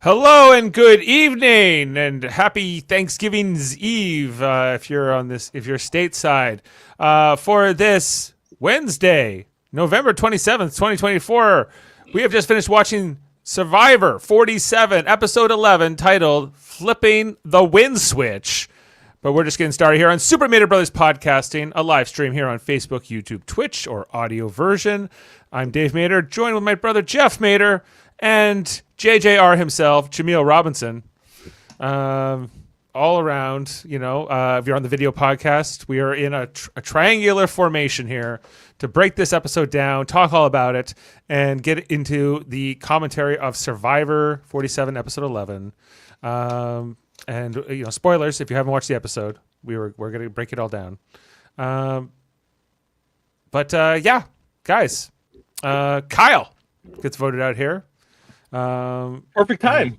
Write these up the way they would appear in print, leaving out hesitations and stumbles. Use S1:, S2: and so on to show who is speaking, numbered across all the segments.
S1: Hello and good evening and happy Thanksgiving's Eve if you're stateside for this Wednesday, November 27th, 2024. We have just finished watching Survivor 47, episode 11, titled Flipping the Win Switch. But we're just getting started here on Super Mader Brothers Podcasting, a live stream here on Facebook, YouTube, Twitch, or audio version. I'm Dave Mader, joined with my brother Jeff Mader and JJR himself, Jaemeel Robinson. All around, if you're on the video podcast, we are in a triangular formation here to break this episode down, talk all about it, and get into the commentary of Survivor 47, episode 11. And spoilers if you haven't watched the episode. We're going to break it all down. Guys, Kyle gets voted out here.
S2: Perfect time.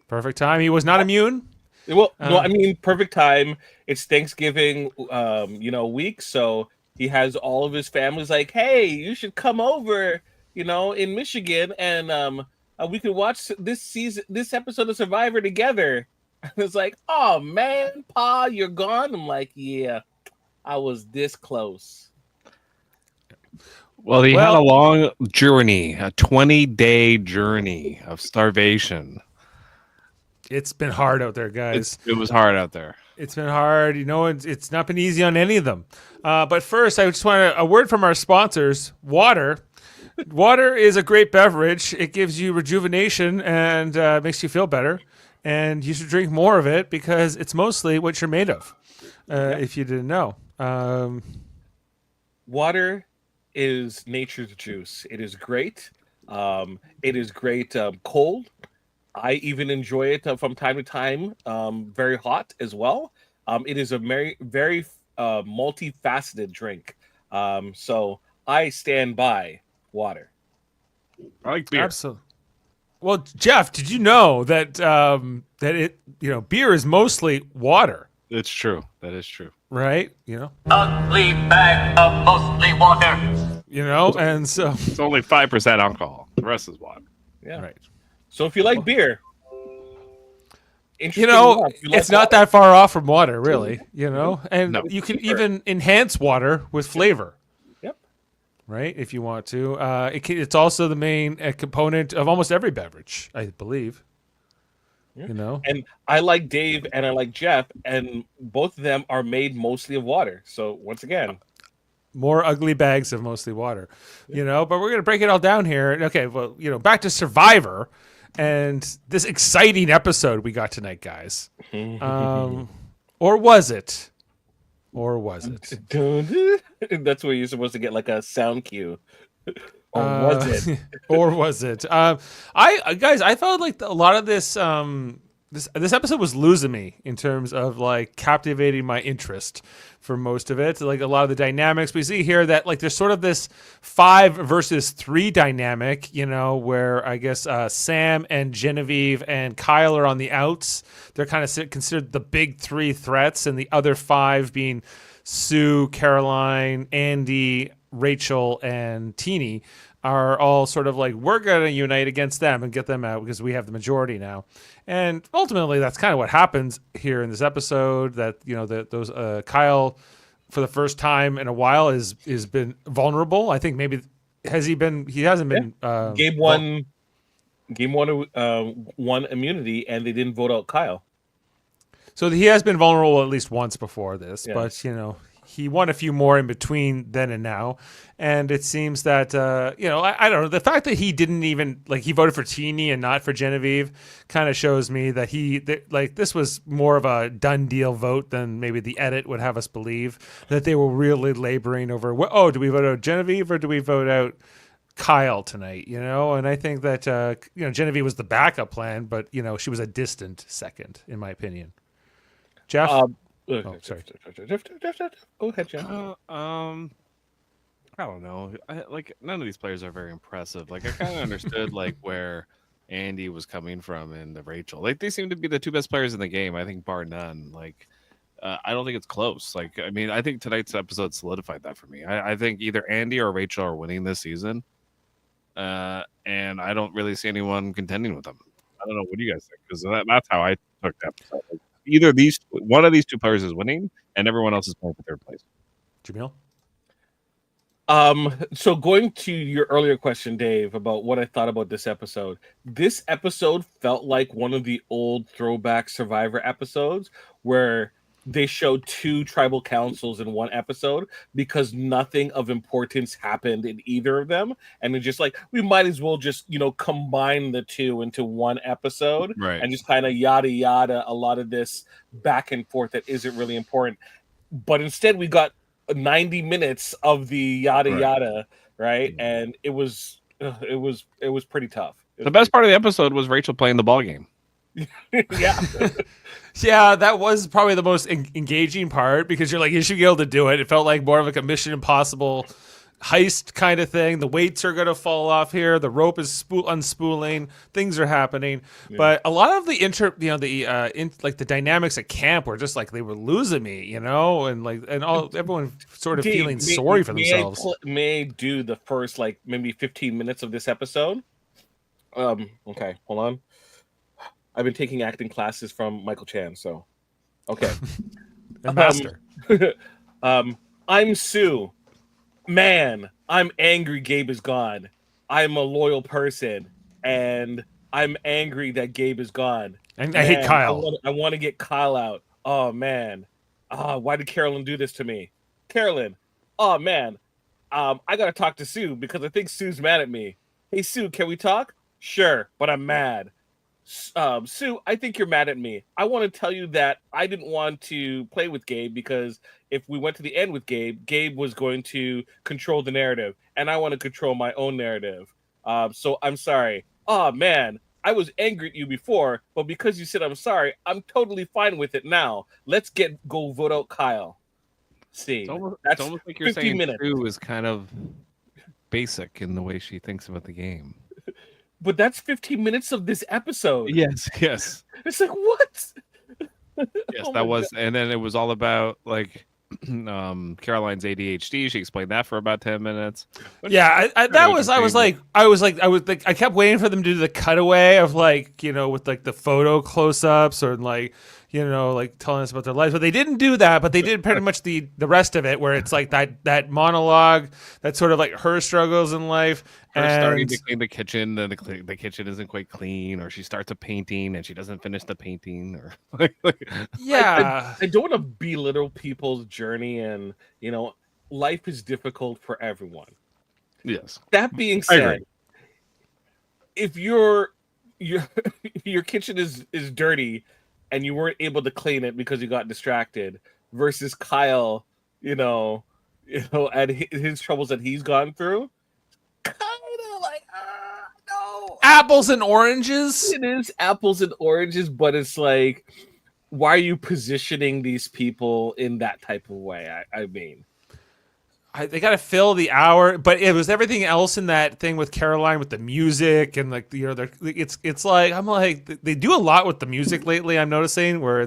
S1: Perfect time. He was not immune.
S2: Well, no, I mean perfect time. It's Thanksgiving, week, so he has all of his family's like, "Hey, you should come over, in Michigan, and we could watch this episode of Survivor together." And it's like, "Oh man, Pa, you're gone." I'm like, "Yeah, I was this close."
S3: Well, he had a long journey, a 20-day journey of starvation.
S1: It's been hard out there, guys.
S3: It was hard out there.
S1: It's been hard. It's not been easy on any of them. But first, I just want a word from our sponsors, water. Water is a great beverage. It gives you rejuvenation and makes you feel better. And you should drink more of it because it's mostly what you're made of, if you didn't know.
S2: Water is nature's juice. It is great. It is great cold. I even enjoy it from time to time, very hot as well. It is a very, very multifaceted drink. So I stand by water.
S3: I like beer.
S1: Absolutely. Well, Jeff, did you know that beer is mostly water?
S3: It's true. That is true.
S1: Right?
S4: Ugly bag of mostly water.
S1: And so
S3: it's only 5% alcohol. The rest is water.
S2: Yeah.
S1: Right.
S2: So if you like beer,
S1: it's not that far off from water, really. And you can even enhance water with flavor.
S2: Yep.
S1: Right, if you want to. It's also the main component of almost every beverage, I believe.
S2: Yeah. And I like Dave and I like Jeff, and both of them are made mostly of water. So once again,
S1: more ugly bags of mostly water. But we're gonna break it all down here. Okay, well, back to Survivor. And this exciting episode we got tonight, guys. Or was it?
S2: That's where you're supposed to get like a sound cue. Or was it?
S1: Or was it? I felt like a lot of this this episode was losing me in terms of like captivating my interest for most of it. Like a lot of the dynamics we see here that like there's sort of this 5 versus 3 dynamic, where I guess Sam and Genevieve and Kyle are on the outs. They're kind of considered the big 3 threats, and the other 5 being Sue, Caroline, Andy, Rachel, and Teeny are all sort of like, we're going to unite against them and get them out because we have the majority now. And ultimately, that's kind of what happens here in this episode. That those Kyle, for the first time in a while, is been vulnerable. I think maybe he hasn't been.
S2: Game one won immunity, and they didn't vote out Kyle.
S1: So he has been vulnerable at least once before this, but he won a few more in between then and now. And it seems that, I don't know, the fact that he didn't even, he voted for Teeny and not for Genevieve kind of shows me that this was more of a done deal vote than maybe the edit would have us believe, that they were really laboring over, do we vote out Genevieve or do we vote out Kyle tonight, And I think that, Genevieve was the backup plan, but, she was a distant second, in my opinion. Jeff? Sorry.
S2: Go ahead, Jeff.
S3: I don't know. None of these players are very impressive. I kind of understood where Andy was coming from and the Rachel. They seem to be the 2 best players in the game. I think bar none. I don't think it's close. I think tonight's episode solidified that for me. I think either Andy or Rachel are winning this season, and I don't really see anyone contending with them. I don't know. What do you guys think? Because that's how I took that. Like, either one of these two players is winning, and everyone else is playing for third place.
S1: Jaemeel?
S2: So going to your earlier question, Dave, about what I thought about this episode felt like one of the old throwback Survivor episodes where they showed two tribal councils in one episode because nothing of importance happened in either of them, and it's just like we might as well just combine the two into one episode,
S3: Right.
S2: and just kind of yada yada a lot of this back and forth that isn't really important. But instead, we got 90 minutes of the yada yada, right? And it was pretty tough.
S3: The best part of the episode was Rachel playing the ball game.
S2: Yeah.
S1: Yeah, that was probably the most engaging part because you're like, you should be able to do it. It felt like more of like a Mission Impossible heist kind of thing. The weights are going to fall off here. The rope is unspooling. Things are happening. Yeah. But a lot of the the dynamics at camp were just like they were losing me, and everyone sort of feeling sorry for themselves.
S2: May I do the first maybe 15 minutes of this episode? Okay, hold on. I've been taking acting classes from Michael Chan, so okay.
S1: The master.
S2: I'm Sue. Man, I'm angry Gabe is gone. I'm a loyal person, and I'm angry that Gabe is gone.
S1: And I hate Kyle.
S2: I want to get Kyle out. Oh, man. Why did Carolyn do this to me? Carolyn, oh, man. I got to talk to Sue because I think Sue's mad at me. Hey, Sue, can we talk? Sure, but I'm mad. Sue, I think you're mad at me. I want to tell you that I didn't want to play with Gabe because if we went to the end with Gabe was going to control the narrative, and I want to control my own narrative. So I'm sorry. Oh, man, I was angry at you before, but because you said I'm sorry, I'm totally fine with it now. Let's go vote out Kyle. See,
S3: that's almost like you're saying
S2: minutes.
S3: Sue is kind of basic in the way she thinks about the game.
S2: But that's 15 minutes of this episode.
S3: Yes.
S2: It's like, what?
S3: Yes, that was, and then it was all about Caroline's ADHD. She explained that for about 10 minutes.
S1: Yeah, I kept waiting for them to do the cutaway of with the photo close-ups or telling us about their lives, but they didn't do that. But they did pretty much the rest of it, where it's like that monologue, that sort of like her struggles in life.
S3: Her starting to clean the kitchen, then the kitchen isn't quite clean, or she starts a painting and she doesn't finish the painting, or
S2: yeah. I don't want to belittle people's journey, and life is difficult for everyone.
S3: Yes.
S2: That being said, if your kitchen is dirty and you weren't able to clean it because you got distracted, versus Kyle, and his troubles that he's gone through, kind of like, no.
S1: Apples and oranges?
S2: It is apples and oranges, but it's like, why are you positioning these people in that type of way? I mean,
S1: they got to fill the hour, but it was everything else in that thing with Caroline with the music and it's like I'm like they do a lot with the music lately. I'm noticing where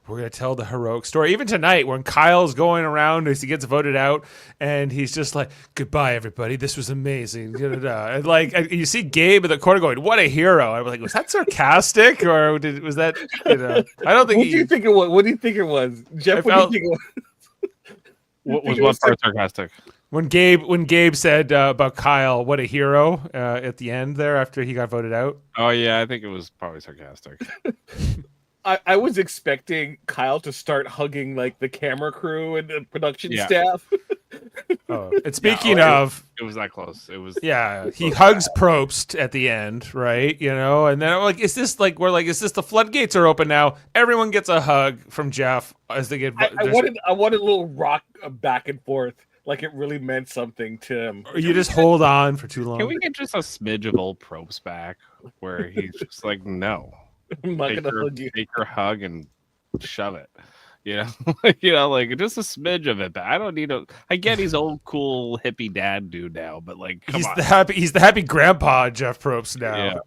S1: we're gonna tell the heroic story. Even tonight when Kyle's going around as he gets voted out and he's just like, "Goodbye, everybody. This was amazing." And you see Gabe in the corner going, "What a hero!" I was like, was that sarcastic or was that? I don't think.
S2: What do you think it was? What do you think it was, Jeff? What do you think it was?
S3: What was one part sarcastic?
S1: When Gabe said about Kyle, what a hero at the end there after he got voted out.
S3: Oh yeah, I think it was probably sarcastic.
S2: I was expecting Kyle to start hugging the camera crew and the production staff.
S1: Oh, and speaking of,
S3: it was that close. It was.
S1: Yeah, he hugs Probst at the end, right? And then I'm like, is this the floodgates are open now? Everyone gets a hug from Jeff as they get.
S2: I wanted a little rock back and forth, like it really meant something to him.
S1: Or you just hold on for too long.
S3: Can we get just a smidge of old Probst back, where he's just like, no,
S2: I'm not gonna hug you.
S3: Take your hug and shove it. Just a smidge of it, but I don't need I get he's old, cool, hippie dad dude now, but come on.
S1: He's the happy grandpa Jeff Probst now,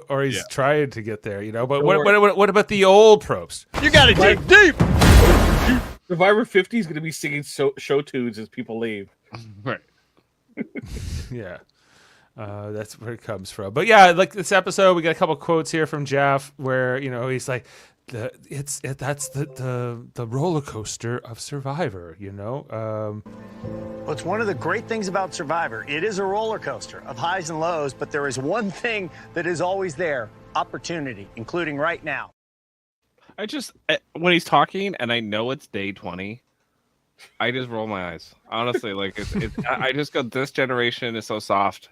S1: or he's trying to get there, But what about the old Probst?
S3: You gotta dig deep.
S2: Survivor 50 is gonna be singing show tunes as people leave.
S3: Right.
S1: Yeah. That's where it comes from. But yeah, like this episode, we got a couple quotes here from Jeff where he's like, that's the roller coaster of Survivor.
S5: Well, it's one of the great things about Survivor. It is a roller coaster of highs and lows, but there is one thing that is always there: opportunity, including right now.
S3: When he's talking, and I know it's day 20, I just roll my eyes. Honestly, like I just go, this generation is so soft.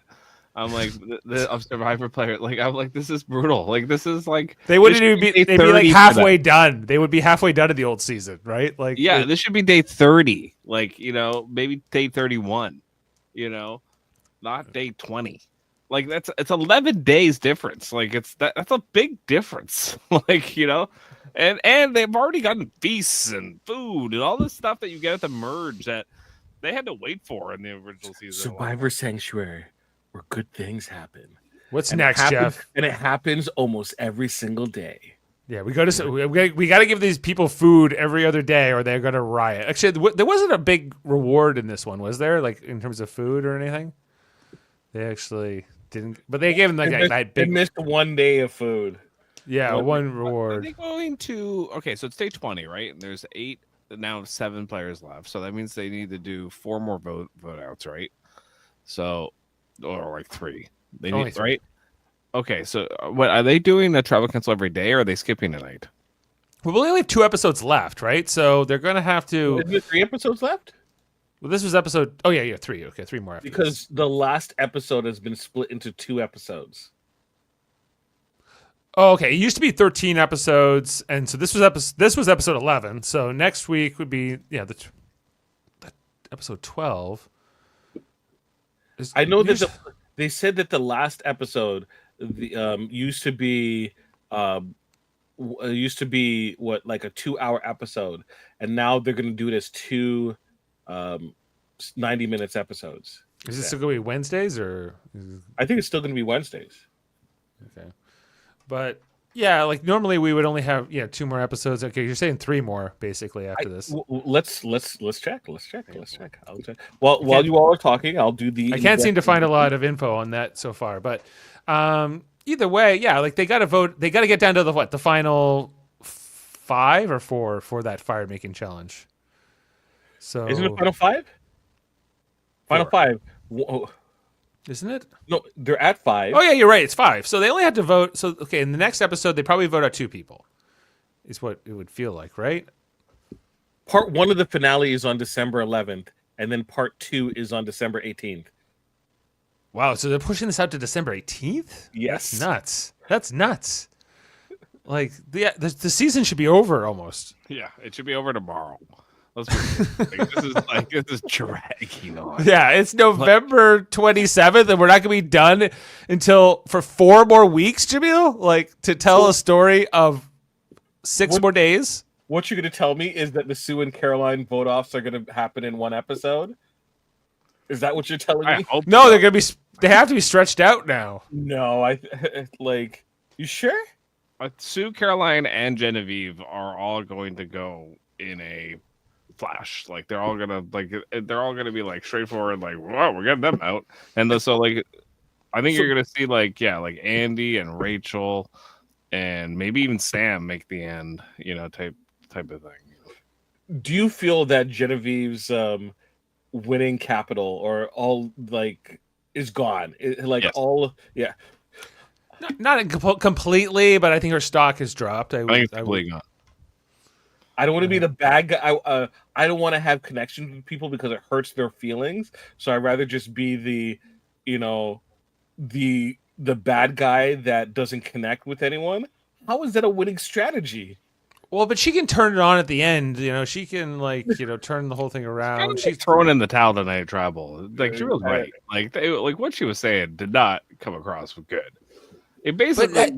S3: I'm like the Survivor player. Like I'm like, this is brutal. Like this is like
S1: they wouldn't even be. They'd be like halfway done. They would be halfway done in the old season, right? Like
S3: this should be day 30. Like maybe day 31. Not day 20. Like it's 11 days difference. Like that's a big difference. Like and they've already gotten feasts and food and all this stuff that you get at the merge that they had to wait for in the original season.
S2: Survivor Sanctuary, where good things happen.
S1: What's next, Jeff?
S2: And it happens almost every single day.
S1: Yeah, we got to give these people food every other day, or they're gonna riot. Actually, there wasn't a big reward in this one, was there? Like in terms of food or anything? They actually didn't, but they gave them like that big.
S2: They missed 1 day of food.
S1: Yeah, one reward.
S3: Are they going to? Okay, so it's day 20, right? And there's 7 players left, so that means they need to do 4 more vote outs, right? So, or like 3. They
S1: Only
S3: need
S1: 3.
S3: Right. Okay, so what are they doing? The travel cancel every day, or are they skipping a night?
S1: Well, we only have 2 episodes left, right? So they're gonna have to.
S2: Is there 3 episodes left?
S1: Well, this was episode. Oh yeah, 3. Okay, 3 more. After
S2: Because
S1: this.
S2: the last episode has been split into 2 episodes.
S1: Oh, okay. It used to be 13 episodes, and so this was episode 11. So next week would be the episode 12.
S2: I know that they said that the last episode used to be what, like a 2-hour episode, and now they're going to do it as 2 90 minutes episodes.
S1: Is this still going to be Wednesdays or?
S2: I think it's still going to be Wednesdays.
S1: Okay, but yeah, like normally we would only have 2 more episodes. Okay, you're saying 3 more basically after this.
S2: Let's check. I'll check. While you all are talking, I'll do the.
S1: I can't seem to find a lot of info on that so far, but either way, like they got to vote. They got to get down to the final 5 or 4 for that fire making challenge. So
S2: isn't it final 5? Final 5. Whoa.
S1: Isn't it?
S2: No, they're at 5.
S1: Oh yeah, you're right. It's 5. So they only had to vote. So okay, in the next episode, they probably vote out 2 people. Is what it would feel like, right?
S2: Part 1 of the finale is on December 11th, and then part 2 is on December 18th.
S1: Wow. So they're pushing this out to December 18th.
S2: Yes,
S1: That's nuts. Like the season should be over almost.
S3: Yeah, it should be over tomorrow. This is dragging on.
S1: Yeah, it's November 27th, and we're not going to be done until for 4 more weeks, Jaemeel. Like to tell a story of 6 more days.
S2: What you're going to tell me is that the Sue and Caroline vote offs are going to happen in 1 episode? Is that what you're telling me?
S1: No, they're going to be. They have to be stretched out now.
S2: No, you sure?
S3: Sue, Caroline, and Genevieve are all going to go in a flash. Like they're all gonna be like straightforward, like, wow, we're getting them out. And so like I think you're gonna see like Andy and Rachel and maybe even Sam make the end, type of thing.
S2: Do you feel that Genevieve's winning capital or all like is gone?
S3: Yes.
S1: Not completely, but I think her stock has dropped.
S3: I think it's completely gone.
S2: I don't want to be the bad guy. I don't want to have connections with people because it hurts their feelings. So I'd rather just be the bad guy that doesn't connect with anyone. How is that a winning strategy?
S1: Well, but she can turn it on at the end. She can turn the whole thing around.
S3: She's throwing in the towel tonight at Tribal. Like she was right. Like what she was saying did not come across with good. It basically.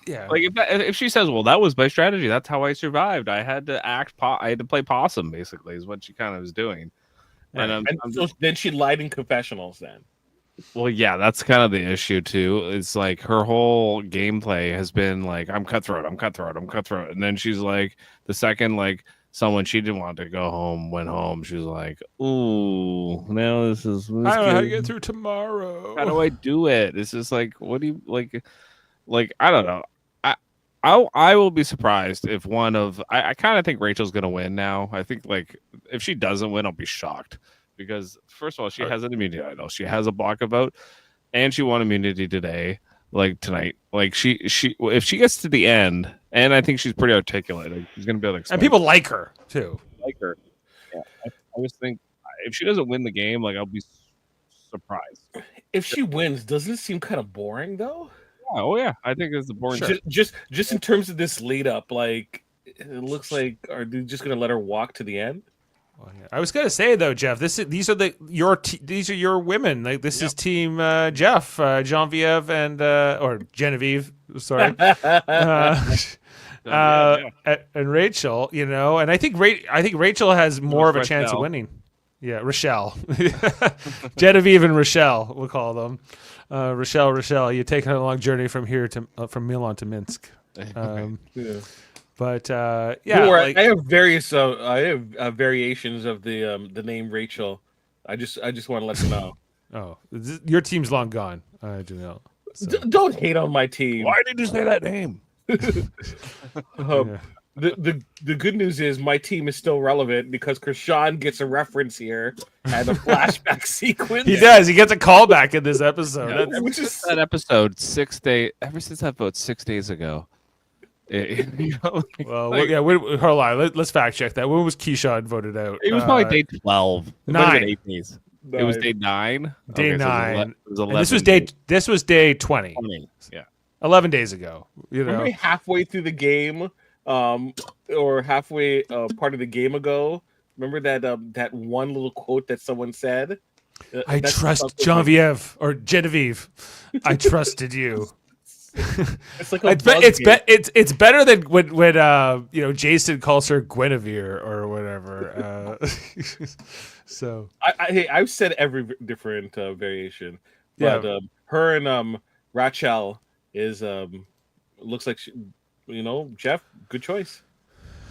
S1: Yeah.
S3: Like if she says, "Well, that was my strategy. That's how I survived. I had to I had to play possum." Basically, is what she kind of was doing.
S1: Right.
S3: And
S2: so then she lied in confessionals. Then,
S3: well, yeah, that's kind of the issue too. It's like her whole gameplay has been like, "I'm cutthroat, I'm cutthroat, I'm cutthroat," and then she's like, the second like someone she didn't want to go home went home. She was like, "Ooh, now this is."
S1: I don't know how to get through tomorrow.
S3: How do I do it? It's just like, what do you like? Like, I don't know. I will be surprised if one of I kind of think Rachel's gonna win now. I think like if she doesn't win, I'll be shocked because first of all, she has an immunity idol. She has a block of vote, and she won immunity today, like tonight. Like she if she gets to the end, and I think she's pretty articulate. Like, she's gonna be able to explain
S1: And people like her too.
S3: like her. Yeah, I just think if she doesn't win the game, like I'll be surprised.
S2: If she wins, doesn't it seem kind of boring though?
S3: Yeah, oh yeah, I think it's the boring.
S2: Just in terms of this lead up, like it looks like are they just gonna let her walk to the end?
S1: Well, yeah. I was gonna say though, Jeff, these are your women. Like this is team Jeff, Genevieve, and or Genevieve. Sorry, and Rachel. You know, and I think Rachel has more of a chance of winning. Yeah, Rochelle, Genevieve and Rochelle, we'll call them. Rochelle, you're taking a long journey from here to from Milan to Minsk. But yeah,
S2: I have various variations of the name Rachel. I just want to let you know.
S1: Oh, your team's long gone. I do know. So.
S2: Don't hate on my team.
S3: Why did you say that name?
S2: The good news is my team is still relevant because Krishan gets a reference here and a flashback sequence.
S1: He does. He gets a callback in this episode.
S3: Which is that episode 6 days. Ever since that vote 6 days ago.
S1: Hold on. Let's fact check that. When was Keyshawn voted out?
S3: It was probably day 12.
S1: 9.
S3: 8 days. It was day 9.
S1: Day 9.
S3: So
S1: this was day 20.
S3: 20. Yeah.
S1: 11 days ago. You know,
S2: remember halfway through the game, or halfway part of the game ago. Remember that one little quote that someone said.
S1: I trust Genevieve or Genevieve. I trusted you.
S2: It's like
S1: it's better than when Jason calls her Guinevere or whatever. So
S2: I've said every different variation, but her and Rachel is looks like Jeff, good choice.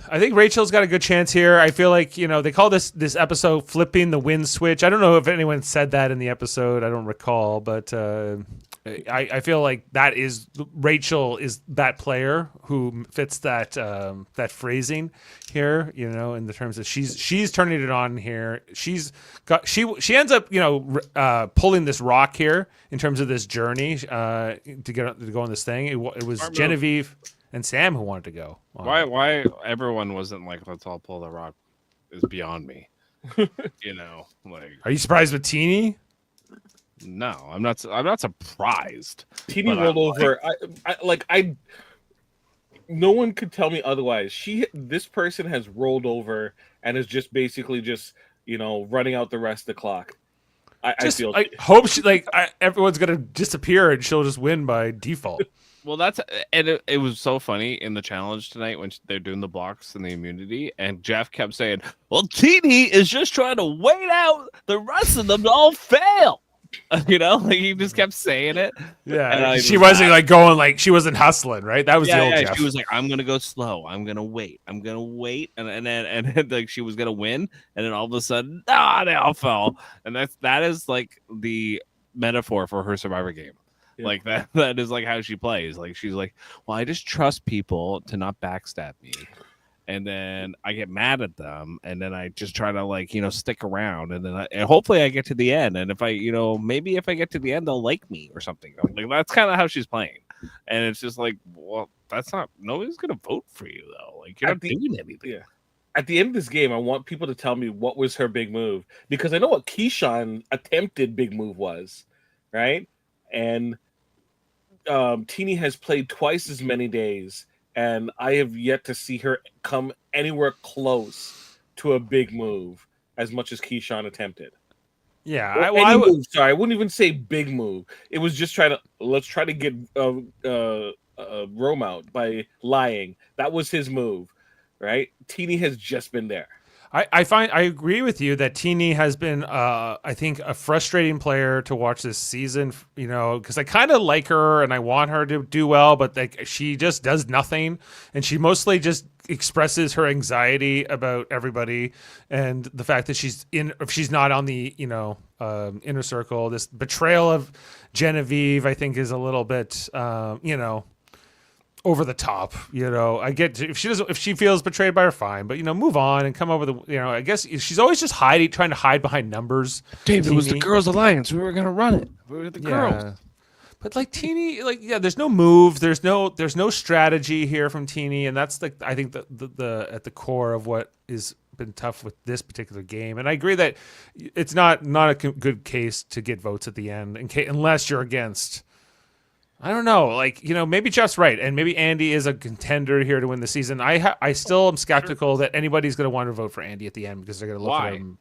S1: I think Rachel's got a good chance here. I feel like, they call this episode flipping the win switch. I don't know if anyone said that in the episode. I don't recall, but I feel like Rachel is that player who fits that phrasing here, in the terms of she's turning it on here. She ends up, pulling this rock here in terms of this journey to go on this thing. It was Genevieve and Sam who wanted to go.
S3: Why everyone wasn't like, let's all pull the rock is beyond me.
S2: Are
S1: you surprised with Teeny?
S3: No, I'm not surprised.
S2: Teeny rolled over. No one could tell me otherwise. This person has rolled over and is just basically running out the rest of the clock. I
S1: hope everyone's gonna disappear and she'll just win by default.
S3: Well, it was so funny in the challenge tonight when they're doing the blocks and the immunity, and Jeff kept saying, "Well, Teeny is just trying to wait out the rest of them to all fail." He just kept saying it.
S1: Yeah, she wasn't going she wasn't hustling, right? That was the old Jeff.
S3: She was like, "I'm gonna go slow. I'm gonna wait. And then she was gonna win, and then all of a sudden, they all fell. And that is like the metaphor for her Survivor game. Yeah. Like that is like how she plays. Like she's like, well, I just trust people to not backstab me. And then I get mad at them, and then I just try to stick around, and then hopefully I get to the end. And if I, maybe if I get to the end, they'll like me or something. Like that's kind of how she's playing. And it's just like, well, nobody's gonna vote for you though. Like you're not doing anything.
S2: Yeah. At the end of this game, I want people to tell me what was her big move, because I know what Keyshawn attempted big move was, right? And Teeny has played twice as many days, and I have yet to see her come anywhere close to a big move as much as Keyshawn attempted.
S1: Yeah,
S2: I wouldn't even say big move. It was just let's try to get Rome out by lying. That was his move, right? Teeny has just been there.
S1: I agree with you that Teeny has been, I think, a frustrating player to watch this season. You know, because I kind of like her and I want her to do well, but like she just does nothing, and she mostly just expresses her anxiety about everybody and the fact that she's not on the inner circle. This betrayal of Genevieve, I think, is a little bit over the top. I get if she feels betrayed by her, fine, but move on and come over the. I guess she's always just trying to hide behind numbers.
S3: Dave, it was the
S1: Teeny.
S3: Girls Alliance. We were gonna run it. We were the girls.
S1: But like Teeny, there's no move, there's no strategy here from Teeny, and that's I think the at the core of what is been tough with this particular game. And I agree that it's not a good case to get votes at the end, unless you're against. I don't know, maybe Jeff's right, and maybe Andy is a contender here to win the season. I still am skeptical that anybody's going to want to vote for Andy at the end because they're going to look at him.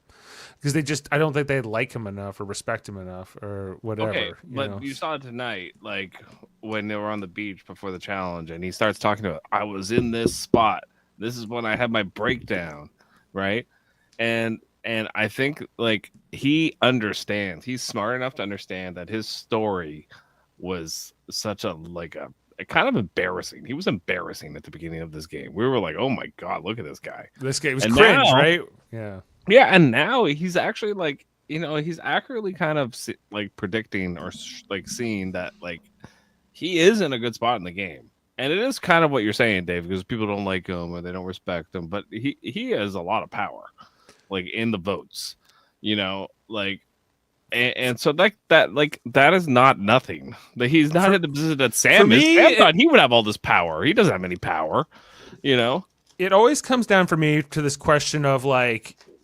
S1: Because I don't think they like him enough or respect him enough or whatever.
S3: Okay, but you saw it tonight, when they were on the beach before the challenge, and he starts talking about, I was in this spot. This is when I had my breakdown, right? And I think he understands. He's smart enough to understand that his story was such a kind of embarrassing. He was embarrassing at the beginning of this game. We were like, oh my God, look at this guy.
S1: This game was cringe, right? Yeah.
S3: Yeah, and now he's actually he's accurately kind of predicting or seeing that he is in a good spot in the game. And it is kind of what you're saying, Dave, because people don't like him or they don't respect him, but he has a lot of power in the votes, and so that is not nothing. That he's not in the position that Sam is. Sam thought he would have all this power. He doesn't have any power,
S1: It always comes down for me to this question of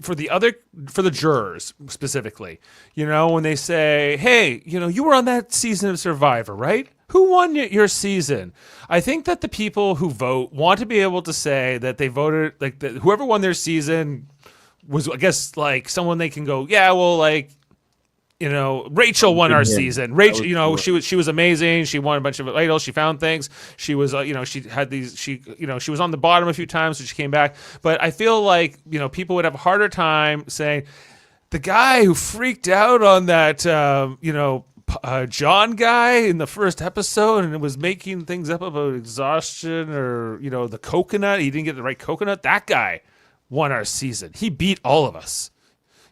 S1: for the jurors specifically, when they say, hey, you were on that season of Survivor, right? Who won your season? I think that the people who vote want to be able to say that they voted, that whoever won their season was, I guess, someone they can go, yeah, well, Rachel won our season. Rachel, she was amazing. She won a bunch of titles. She found things. She was, she had these. She was on the bottom a few times, so she came back. But I feel people would have a harder time saying the guy who freaked out on that, John guy in the first episode and was making things up about exhaustion or the coconut. He didn't get the right coconut. That guy won our season. He beat all of us.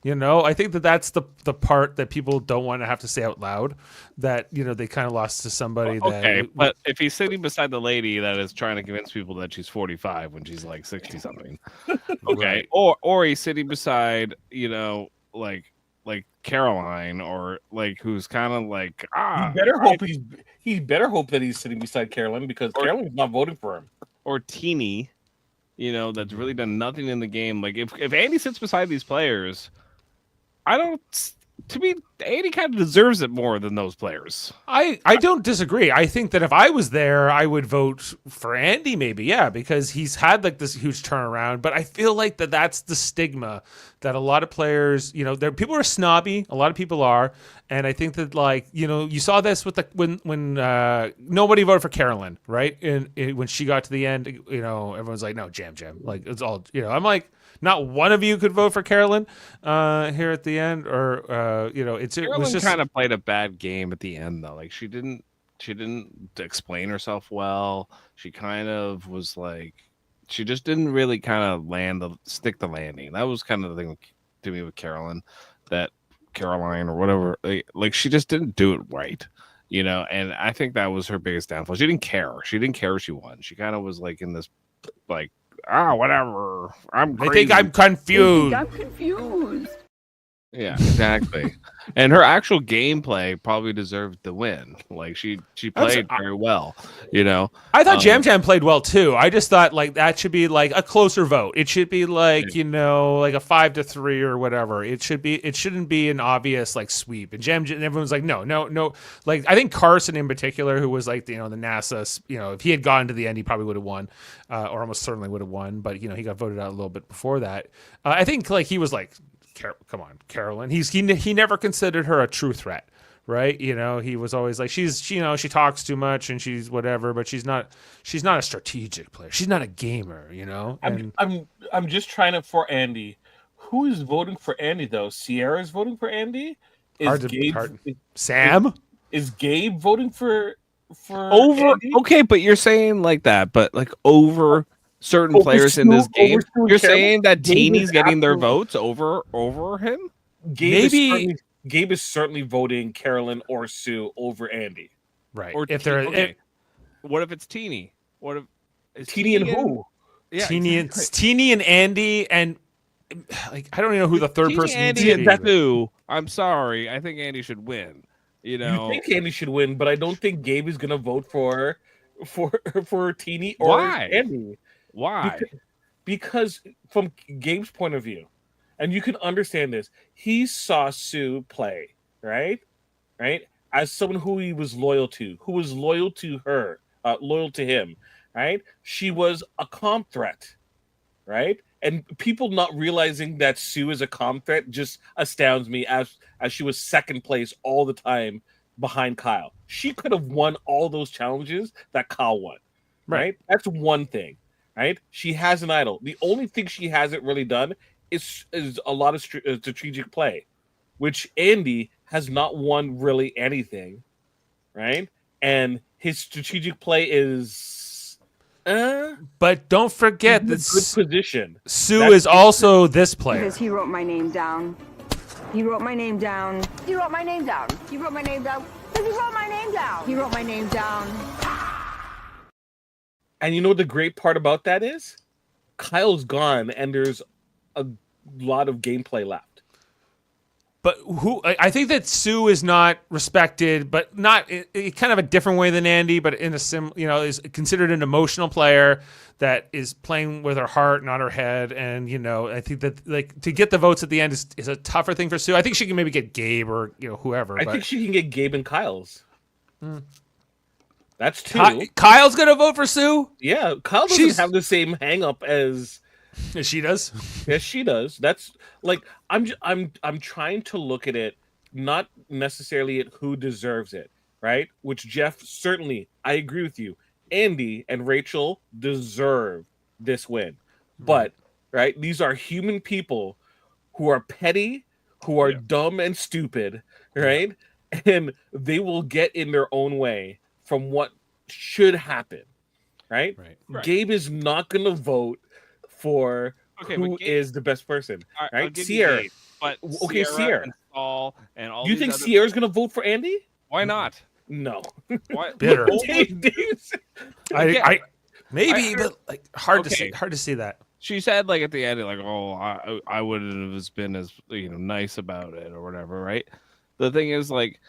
S1: I think that's the part that people don't want to have to say out loud, that, they kind of lost to somebody.
S3: But if he's sitting beside the lady that is trying to convince people that she's 45 when she's 60 something, okay, right. or he's sitting beside, Caroline or who's kind of
S2: he better hope that he's sitting beside Caroline because Caroline's not voting for him.
S3: Or Teeny, that's really done nothing in the game. If Andy sits beside these players, to me, Andy kind of deserves it more than those players.
S1: I don't disagree. I think that if I was there, I would vote for Andy, maybe, yeah, because he's had this huge turnaround. But I feel that's the stigma that a lot of players, people are snobby. A lot of people are, and I think that you saw this with when nobody voted for Carolyn, right? And when she got to the end, everyone's like, no, Jam, it's all, I'm like. Not one of you could vote for Carolyn here at the end, or
S3: Carolyn
S1: was just
S3: kind of played a bad game at the end though. She didn't explain herself well. She kind of was she just didn't really kind of stick the landing. That was kind of the thing to me with Carolyn, that Caroline or whatever. She just didn't do it right, And I think that was her biggest downfall. She didn't care. She didn't care if she won. She kind of was in this whatever. I'm crazy.
S1: I think I'm confused.
S6: I'm confused.
S3: Yeah, exactly. And her actual gameplay probably deserved the win. She played very well,
S1: I thought Jam Jam played well too. I just thought that should be a closer vote. It should be a 5-3 or whatever. It shouldn't be an obvious sweep. And Jam Jam, everyone's no. I think Carson in particular, who was the NASA, if he had gone to the end, he probably would have won, or almost certainly would have won. But he got voted out a little bit before that. I think he was come on, Carolyn. He never considered her a true threat, right? He was always she talks too much and she's whatever, but she's not a strategic player. She's not a gamer, And
S2: I'm just trying to for Andy Who is voting for Andy though? Sierra's voting for Andy.
S1: Hard. Sam?
S2: Is Gabe voting for
S3: Over
S2: Andy?
S3: okay, but you're saying like that, but like over certain
S2: Over
S3: players in this
S2: Stu-
S3: game,
S2: over Stu and
S3: you're
S2: Cameron?
S3: saying that
S2: Gabe
S3: Teeny's
S2: is
S3: getting their
S2: absolutely-
S3: votes over him?
S2: Gabe is certainly voting Carolyn or Sue over Andy.
S1: Right.
S3: Or
S1: if they're
S3: okay. What if it's Teeny? What if is
S2: Teeny and who?
S3: Yeah,
S1: Teeny and Andy, and like I don't even know who the third
S3: Teeny,
S1: person
S3: Andy,
S1: needs to
S3: and
S1: be. but-
S3: Sue. I'm sorry. I think Andy should win. You know,
S2: You think Andy should win, but I don't think Gabe is gonna vote for Teeny or
S3: Why?
S2: Andy.
S3: why?
S2: Because from Gabe's point of view, and you can understand this, he saw Sue play, right? As someone who he was loyal to, who was loyal to her, loyal to him, right? She was a comp threat, right? And people not realizing that Sue is a comp threat just astounds me as she was second place all the time behind Kyle. She could have won all those challenges that Kyle won, right? That's one thing, right? She has an idol. The only thing she hasn't really done is a lot of strategic play, which Andy has not won really anything, right? And his strategic play is
S1: But don't forget
S2: in a
S1: that
S2: good position.
S1: Sue
S2: That's-
S1: is also this player.
S6: Because he wrote my name down. He wrote my name down. He wrote my name down. He wrote my name down. Because he wrote my name down. He wrote my name down.
S2: And you know what the great part about that is? Kyle's gone, and there's a lot of gameplay left.
S1: But I think that Sue is not respected, but not in kind of a different way than Andy, but in a is considered an emotional player that is playing with her heart, not her head. And I think that like to get the votes at the end is a tougher thing for Sue. I think she can maybe get Gabe or whoever.
S2: I think she can get Gabe and Kyle's. That's two.
S1: Kyle's gonna vote for Sue.
S2: Yeah, Kyle doesn't have the same hang up as
S1: she does.
S2: Yes, she does. That's like I'm trying to look at it not necessarily at who deserves it, right? Which Jeff certainly, I agree with you. Andy and Rachel deserve this win. But right, these are human people who are petty, who are dumb and stupid, right? And they will get in their own way from what should happen, right? Gabe is not going to vote for who is the best person, right? Sierra.
S3: Gabe, but
S2: Sierra.
S3: And Saul and all
S2: Do you
S3: these
S2: think
S3: other...
S2: Sierra's going to vote for Andy?
S3: Why not?
S2: No.
S3: Why?
S1: Bitter.
S2: I
S1: maybe, but like hard to see that.
S3: She said like at the end, like, "Oh, I wouldn't have been as nice about it or whatever." Right? The thing is, like,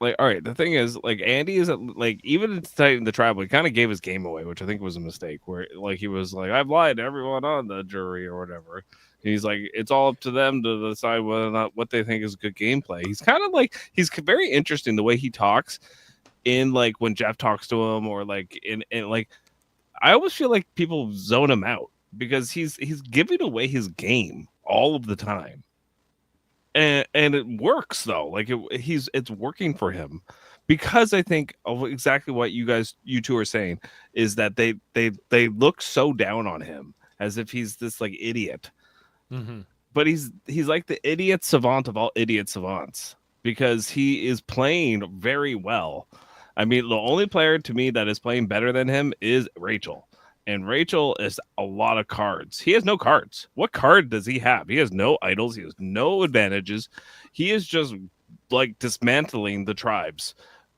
S3: all right. The thing is, like, Andy is like even in the tribal, he kind of gave his game away, which I think was a mistake. Where like he was like, "I've lied to everyone on the jury or whatever." He's like, it's all up to them to decide whether or not what they think is good gameplay. He's kind of like he's very interesting the way he talks in like when Jeff talks to him or like in like I always feel like people zone him out because he's giving away his game all of the time. And it works though. Like it's working for him because I think of exactly what you two are saying is that they look so down on him as if he's this like idiot.
S1: Mm-hmm.
S3: But he's like the idiot savant of all idiot savants because he is playing very well. I mean, the only player to me that is playing better than him is Rachel. And Rachel is a lot of cards. He has no cards. What card does he have? He has no idols. He has no advantages. He is just like dismantling the tribes.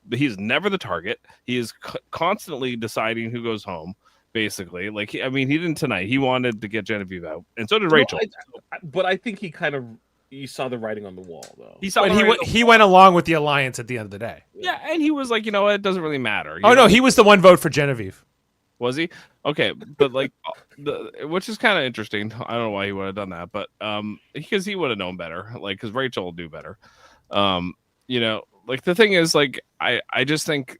S3: But he's never the target. He is constantly deciding who goes home. Basically, like he didn't tonight. He wanted to get Genevieve out, and so did Rachel.
S2: But I think you saw the writing on the wall, though.
S1: He went along with the alliance at the end of the day.
S3: Yeah, and he was like, it doesn't really matter.
S1: No, he was the one vote for Genevieve.
S3: Was he? Okay, but like, which is kind of interesting. I don't know why he would have done that, but because he would have known better. Like, because Rachel will do better. Like the thing is, like, I just think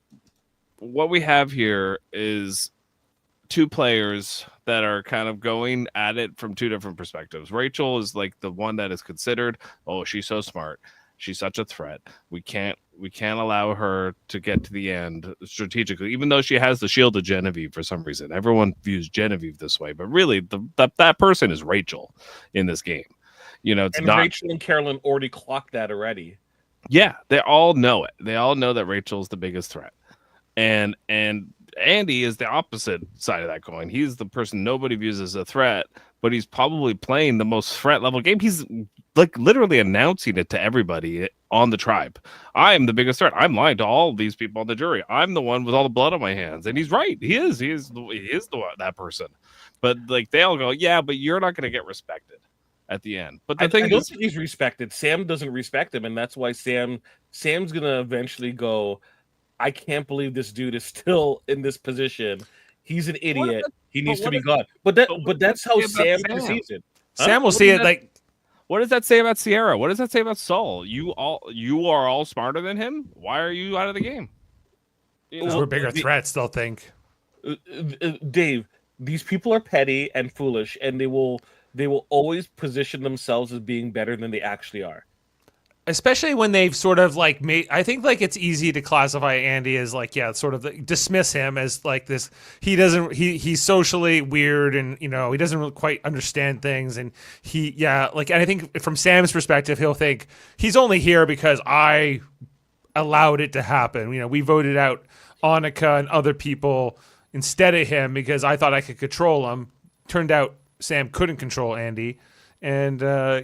S3: what we have here is two players that are kind of going at it from two different perspectives. Rachel is like the one that is considered, oh, she's so smart. She's such a threat. We can't allow her to get to the end strategically, even though she has the shield of Genevieve for some reason. Everyone views Genevieve this way, but really that person is Rachel in this game. It's
S2: And
S3: not.
S2: Rachel and Carolyn already clocked that already.
S3: Yeah, they all know it. They all know that Rachel's the biggest threat. And Andy is the opposite side of that coin. He's the person nobody views as a threat, but he's probably playing the most threat level game. He's like literally announcing it to everybody on the tribe. I am the biggest threat. I'm lying to all these people on the jury. I'm the one with all the blood on my hands. And he's right. He is the one, that person. But like they all go, yeah, but you're not going to get respected at the end. But the thing
S2: I don't
S3: is,
S2: think he's respected. Sam doesn't respect him, and that's why Sam's gonna eventually go, I can't believe this dude is still in this position. He's an idiot. He needs to be gone. But that's how Sam perceives it.
S1: Sam will see it like.
S3: What does that say about Sierra? What does that say about Saul? You are all smarter than him. Why are you out of the game?
S1: Because we're bigger threats, they'll think.
S2: Dave, these people are petty and foolish, and they will always position themselves as being better than they actually are.
S1: Especially when they've sort of like made, I think like it's easy to classify Andy as like, yeah, sort of dismiss him as like this. He's socially weird and, he doesn't really quite understand things. And and I think from Sam's perspective, he'll think he's only here because I allowed it to happen. We voted out Annika and other people instead of him because I thought I could control him. Turned out Sam couldn't control Andy. And now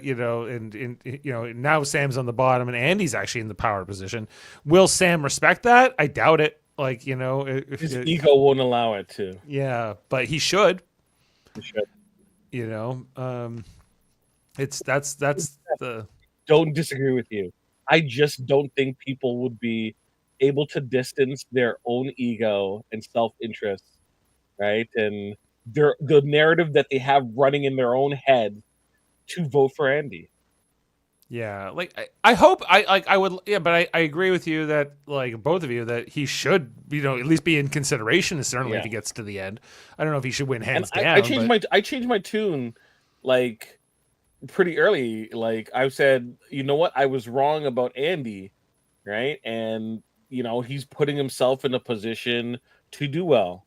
S1: Sam's on the bottom and Andy's actually in the power position. Will Sam respect that? I doubt it. Like,
S2: his ego won't allow it to.
S1: Yeah, but he should.
S2: He should.
S1: That's the.
S2: Don't disagree with you. I just don't think people would be able to distance their own ego and self-interest, right? And the narrative that they have running in their own head to vote for Andy.
S1: Yeah, like I hope I would, yeah, but I agree with you that like both of you that he should at least be in consideration certainly if he gets to the end. I don't know if he should win hands down.
S2: I changed my tune like pretty early. Like I said, you know what, I was wrong about Andy, right? And he's putting himself in a position to do well.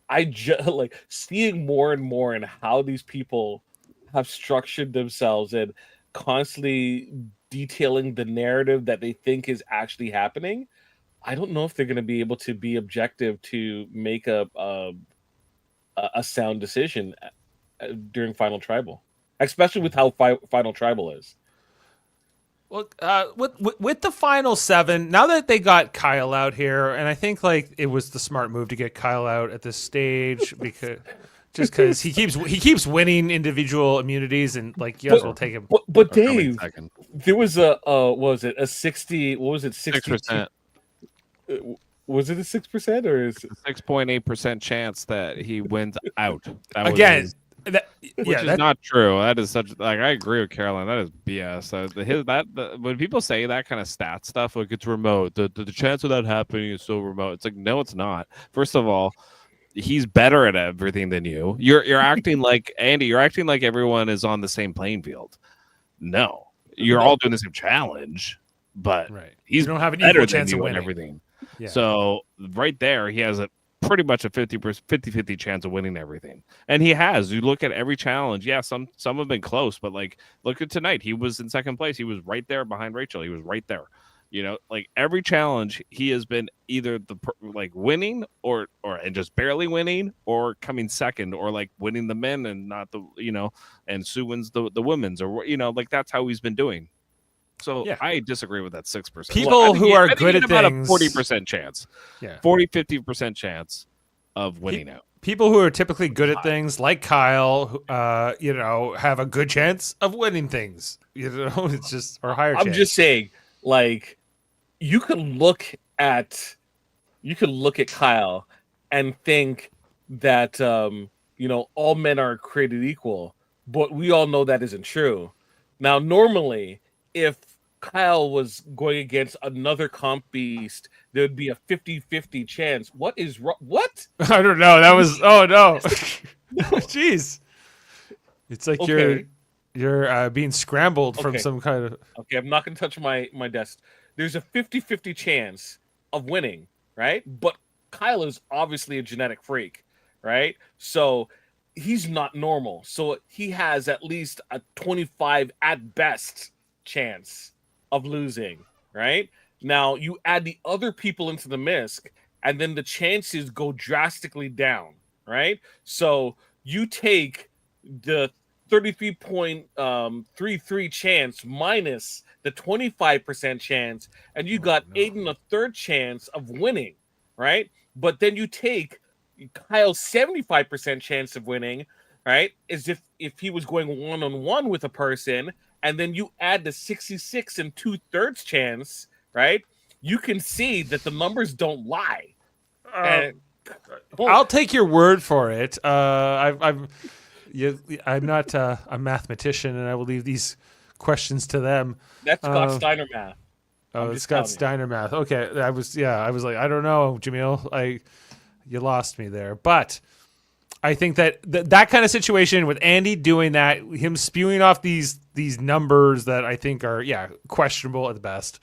S2: I just like seeing more and more in how these people have structured themselves and constantly detailing the narrative that they think is actually happening. I don't know if they're going to be able to be objective to make a sound decision during Final Tribal, especially with how Final Tribal is.
S1: Well, with the final 7, now that they got Kyle out here, and I think like it was the smart move to get Kyle out at this stage because he keeps winning individual immunities and like you guys will take him.
S2: But Dave, there was a what was it, a 60? What was it,
S3: 6%?
S2: Was it a 6% or is it
S3: 6.8% chance that he wins out?
S1: Again.
S3: Which is not true. That is such like I agree with Caroline. That is BS. When people say that kind of stat stuff, like it's remote, the chance of that happening is so remote. It's like no, it's not. First of all, he's better at everything than you. You're acting like Andy. You're acting like everyone is on the same playing field. No, you're all doing the same challenge, but
S1: you don't have an equal chance of winning
S3: everything. Yeah. So right there, he has pretty much a 50-50 chance of winning everything. And he has. You look at every challenge. Yeah, some have been close, but like look at tonight. He was in second place. He was right there behind Rachel. He was right there. Like every challenge he has been either winning or and just barely winning or coming second or like winning the men and not the and Sue wins the womenens or like that's how he's been doing. So yeah. I disagree with that 6%.
S1: People who are good at
S3: about
S1: things,
S3: a 40% chance, 40-50% chance of winning out.
S1: People who are typically good at things, like Kyle, have a good chance of winning things. It's just or higher.
S2: I'm just saying, like, you could look at Kyle and think that all men are created equal, but we all know that isn't true. Now, normally, if Kyle was going against another comp beast, there would be a 50-50 chance. What is wrong? What?
S1: I don't know. That was oh no. Jeez. It's like you're being scrambled from some kind of.
S2: Okay, I'm not going to touch my desk. There's a 50-50 chance of winning, right? But Kyle is obviously a genetic freak, right? So he's not normal. So he has at least a 25 at best chance of losing, right? Now you add the other people into the misc, and then the chances go drastically down, right? So you take the 33.33 chance minus the 25% chance, and you got 8 1/3 chance of winning, right? But then you take Kyle's 75% chance of winning, right? Is if he was going 1-on-1 with a person, and then you add the 66 2/3 chance, right? You can see that the numbers don't lie. And
S1: I'll take your word for it. I'm not a mathematician, and I will leave these questions to them.
S2: that's Scott Steiner math.
S1: Oh,
S2: I'm
S1: it's
S2: just
S1: got
S2: telling you.
S1: Steiner math. Okay, I was like, I don't know, Jaemeel. You lost me there, but I think that kind of situation with Andy doing that, him spewing off these numbers that I think are questionable at the best.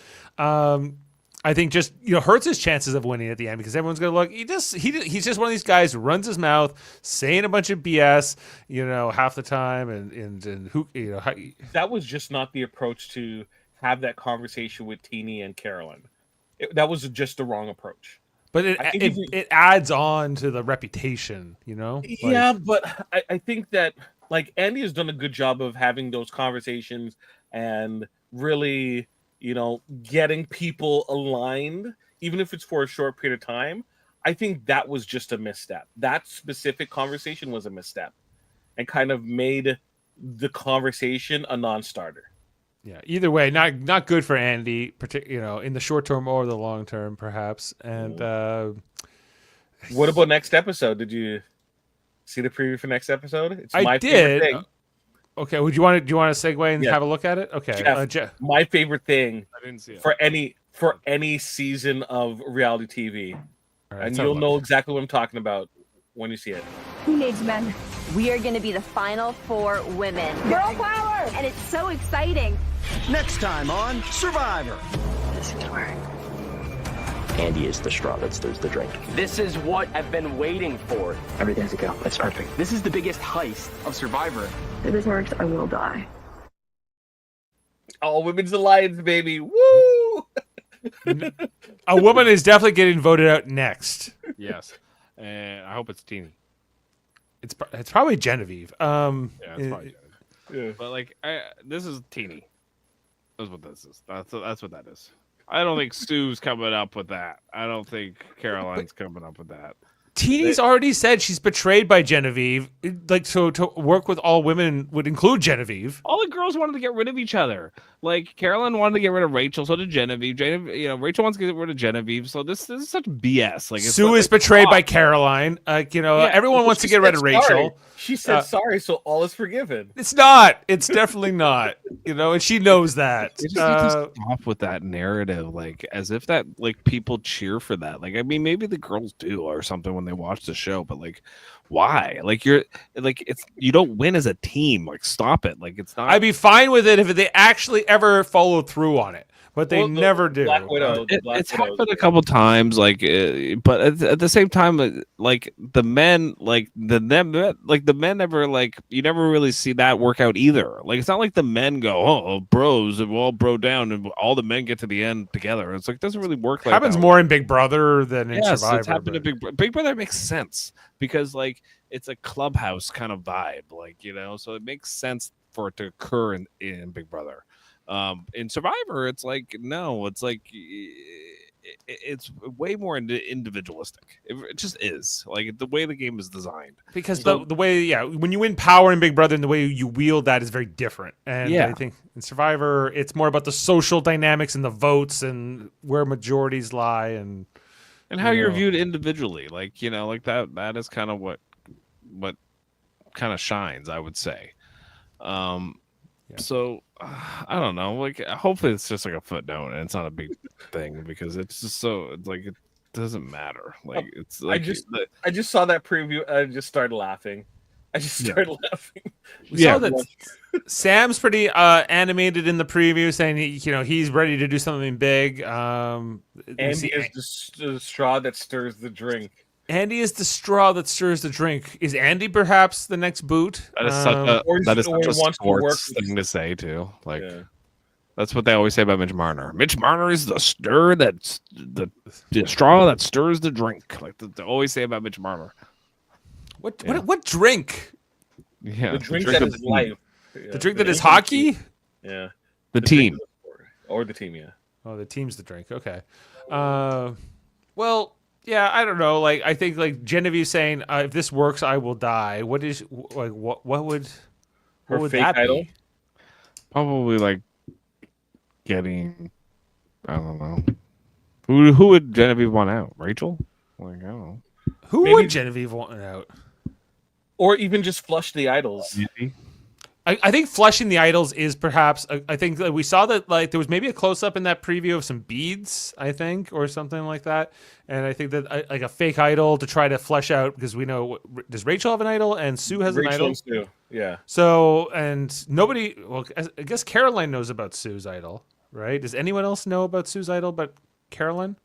S1: I think just hurts his chances of winning at the end, because everyone's gonna look. He's just one of these guys who runs his mouth, saying a bunch of BS, half the time, and who
S2: That was just not the approach to have that conversation with Teeny and Carolyn. That was just the wrong approach.
S1: But
S2: I think
S1: it adds on to the reputation,
S2: Yeah, but I think that Andy has done a good job of having those conversations and really, getting people aligned, even if it's for a short period of time. I think that was just a misstep. That specific conversation was a misstep and kind of made the conversation a non-starter.
S1: Yeah. Either way, not good for Andy, in the short term or the long term, perhaps. And
S2: What about next episode? Did you see the preview for next episode? It's
S1: I
S2: my
S1: did.
S2: favorite thing.
S1: Okay. Do you want to segue and
S2: Yeah.
S1: have a look at it? Okay.
S2: Jeff, my favorite thing
S3: I didn't see it.
S2: for any season of reality TV,
S1: all right,
S2: and
S1: let's have a
S2: you'll
S1: look.
S2: know exactly what I'm talking about when you see it.
S6: Who needs men?
S7: We are going to be the final 4 women.
S6: Girl power!
S7: And it's so exciting.
S5: Next time on Survivor.
S8: This is where Andy is the straw that stirs the drink.
S9: This is what I've been waiting for.
S8: Everything has to go. That's perfect.
S9: This is the biggest heist of Survivor.
S6: If this works, I will die.
S2: All women's alliance, baby! Woo!
S1: A woman is definitely getting voted out next.
S3: Yes, and I hope it's Teeny.
S1: It's probably Genevieve.
S3: Yeah, it's probably
S2: Yeah.
S3: But this is Teeny. That's what this is. That's what that is. I don't think Stu's coming up with that. I don't think Caroline's coming up with that.
S1: Teeny's already said she's betrayed by Genevieve. So to work with all women would include Genevieve.
S3: All the girls wanted to get rid of each other. Caroline wanted to get rid of Rachel, so did Genevieve. Rachel wants to get rid of Genevieve. So this is such BS.
S1: Sue is betrayed by Caroline. Everyone wants to get rid of Rachel.
S2: Sorry. She said sorry, so all is forgiven.
S1: It's not. It's definitely not. And she knows that.
S3: They just need to stop with that narrative, as if that people cheer for that. Maybe the girls do or something when they watch the show, but why? You don't win as a team. Stop it. It's not.
S1: I'd be fine with it if they actually ever follow through on it, but they never do.
S2: Black Widow.
S3: It's happened a couple times, but at the same time, the men, the men never you never really see that work out either. It's not like the men go, oh, bros, and we'll all bro down, and all the men get to the end together. It's it doesn't really work.
S1: Happens more in Big Brother than in
S3: yes,
S1: Survivor.
S3: It's happened in Big Brother makes sense because it's a clubhouse kind of vibe, so it makes sense for it to occur in Big Brother. In Survivor, it's no, it's it's way more individualistic. It just is the way the game is designed.
S1: Because the way, when you win power in Big Brother and the way you wield that is very different. And
S3: Yeah.
S1: I think in Survivor, it's more about the social dynamics and the votes and where majorities lie and
S3: how you're viewed individually. That is kind of what kind of shines, I would say. So I don't know. Hopefully it's just a footnote and it's not a big thing because it's just so it doesn't matter. It's
S2: I just saw that preview. I just started laughing. I just started laughing.
S1: We saw that Sam's pretty animated in the preview, saying he's ready to do something big.
S2: Andy is the straw that stirs the drink.
S1: Andy is the straw that stirs the drink. Is Andy perhaps the next boot?
S3: That is such a
S2: Or
S3: that is
S2: or
S3: such a
S2: wants to work
S3: sports
S2: with-
S3: thing to say too. Like
S2: Yeah.
S3: that's what they always say about Mitch Marner. Mitch Marner is the the straw that stirs the drink. Like they always say about Mitch Marner.
S1: What drink?
S3: Yeah,
S2: The drink that
S3: of
S2: is
S3: the team.
S2: life.
S1: The drink that is hockey?
S2: Yeah.
S3: The
S2: drink
S3: team.
S2: of the sport. Or the team, yeah.
S1: Oh, the team's the drink. Okay. Well, yeah, I don't know. Like, I think like Genevieve saying, "If this works, I will die." What is like? What would
S2: Her
S1: what would
S2: fake
S1: that
S2: idol?
S1: be?
S3: Probably like getting. I don't know. Who would Genevieve want out? Rachel? Like I don't know.
S1: Who
S2: Maybe-
S1: would Genevieve want out?
S2: Or even just flush the idols.
S3: Andy?
S1: I think flushing the idols is perhaps. I think that we saw that like there was maybe a close up in that preview of some beads, I think, or something like that. And I think that like a fake idol to try to flesh out because we know does Rachel have an idol and Sue has an
S2: Rachel
S1: idol.
S2: and Sue. Yeah.
S1: So and nobody. Well, I guess Caroline knows about Sue's idol, right? Does anyone else know about Sue's idol but Caroline?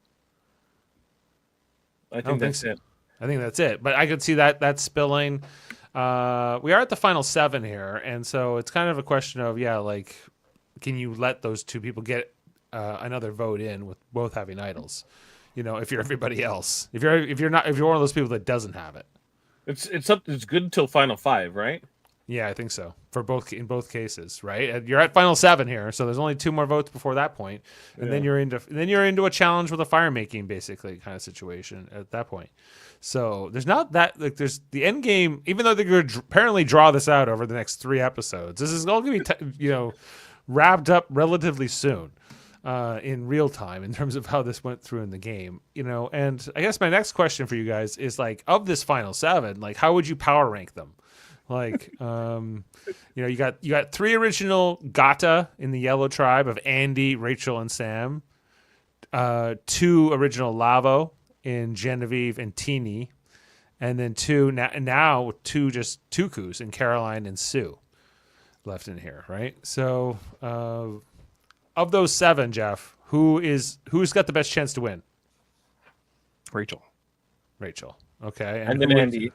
S2: I
S1: don't
S2: think that's
S1: think
S2: it.
S1: I think that's it. But I could see that spilling. We are at the final 7 here, and so it's kind of a question of like, can you let those two people get another vote in with both having idols? You know, if you're everybody else, if you're one of those people that doesn't have it.
S2: It's good until final 5, right?
S1: Yeah, I think so. In both cases, right? And you're at final 7 here, so there's only 2 more votes before that point, and then you're into a challenge with a fire making basically kind of situation at that point. So there's not that like there's the end game. Even though they're going to apparently draw this out over the next 3 episodes, this is all going to be wrapped up relatively soon. In real time in terms of how this went through in the game, and I guess my next question for you guys is like, of this final 7, like how would you power rank them? Like, you got 3 original Gata in the yellow tribe of Andy, Rachel, and Sam, 2 original Lavo in Genevieve and Teeny, and then 2 just Tukus in Caroline and Sue left in here, right? So, of those 7, Jeff, who's got the best chance to win?
S3: Rachel.
S1: Okay.
S2: And then Andy.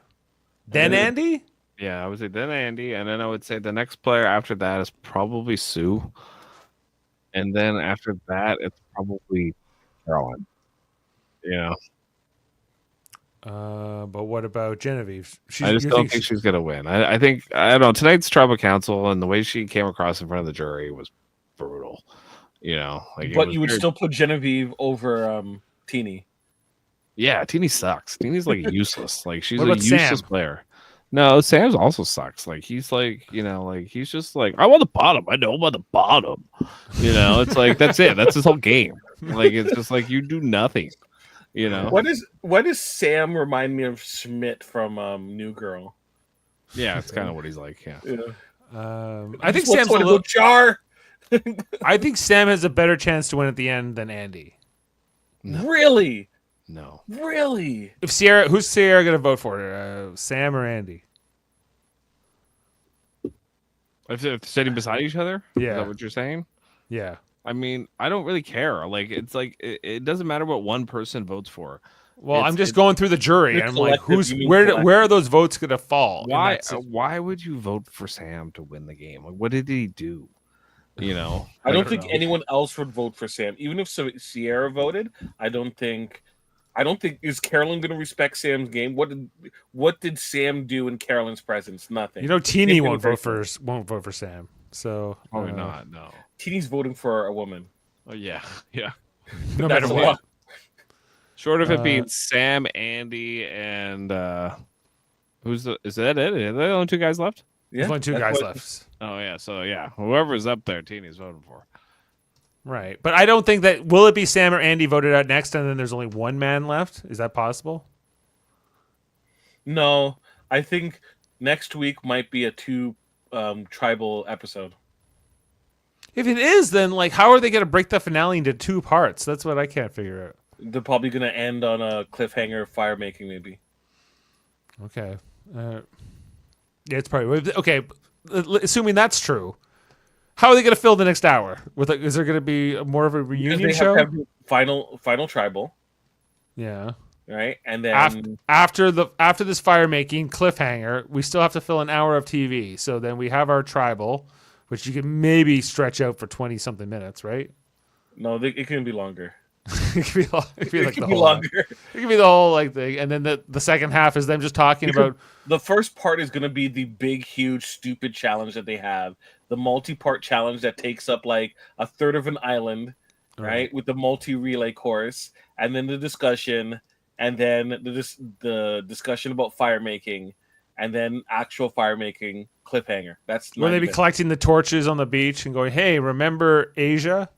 S1: Then Andy?
S3: Yeah, I would say then Andy, and then I would say the next player after that is probably Sue, and then after that it's probably Caroline.
S1: But what about Genevieve?
S3: I just don't think she's gonna win. I think I don't know. Tonight's tribal council and the way she came across in front of the jury was brutal.
S2: But you would still put Genevieve over Teeny.
S3: Yeah, Teeny sucks. Teeny's like useless. Like she's
S1: What
S3: a
S1: about
S3: useless
S1: Sam?
S3: player. No, Sam's also sucks. Like he's like, he's just like, I'm on the bottom. I know I'm on the bottom. It's like that's it. That's his whole game. Like it's just like you do nothing.
S2: What does Sam remind me of Schmidt from New Girl?
S3: Yeah, it's kind of what he's like. Yeah.
S1: I think Sam's a little.
S2: Jar.
S1: I think Sam has a better chance to win at the end than Andy.
S3: No.
S2: Really?
S3: No.
S2: Really?
S1: Who's Sierra going to vote for? Sam or Andy?
S3: If they're sitting beside each other?
S1: Yeah.
S3: Is that what you're saying?
S1: Yeah.
S3: I mean, I don't really care. Like, it's like it doesn't matter what one person votes for.
S1: Well, I'm just going through the jury. I'm like, where are those votes going to fall?
S3: Why would you vote for Sam to win the game? Like, what did he do?
S2: I don't think anyone else would vote for Sam. Even if Sierra voted, I don't think is Carolyn going to respect Sam's game? What did Sam do in Carolyn's presence? Nothing.
S1: Teeny won't vote for Sam. So
S3: probably not. No.
S2: Teeny's voting for a woman.
S3: Oh yeah.
S1: No matter what.
S3: Short of it being Sam, Andy, and is that it? Are there only 2 guys left?
S1: Yeah, there's only 2 guys left.
S3: Oh yeah, so yeah, whoever's up there, Teeny's voting for.
S1: Right, but I don't think that will it be Sam or Andy voted out next, and then there's only 1 man left. Is that possible?
S2: No, I think next week might be a 2 tribal episode.
S1: If it is, then like, how are they going to break the finale into 2 parts? That's what I can't figure out.
S2: They're probably going to end on a cliffhanger fire making, maybe.
S1: Okay. Yeah, it's probably okay. Assuming that's true, how are they going to fill the next hour? Is there going to be more of a reunion show?
S2: Have to have final tribal.
S1: Yeah.
S2: right? And then
S1: after this fire making cliffhanger, we still have to fill an hour of TV. So then we have our tribal, which you can maybe stretch out for 20 something minutes, right?
S2: no, it can be longer.
S1: It could be, like
S2: It
S1: the
S2: can be
S1: whole.
S2: longer.
S1: It could be the whole like thing, and then the second half is them just talking about.
S2: The first part is going to be the big, huge, stupid challenge that they have. The multi-part challenge that takes up like a third of an island, right? With the multi-relay course, and then the discussion, and then the discussion about fire making, and then actual fire making cliffhanger. That's
S1: Will they be collecting the torches on the beach and going, "Hey, remember Asia?"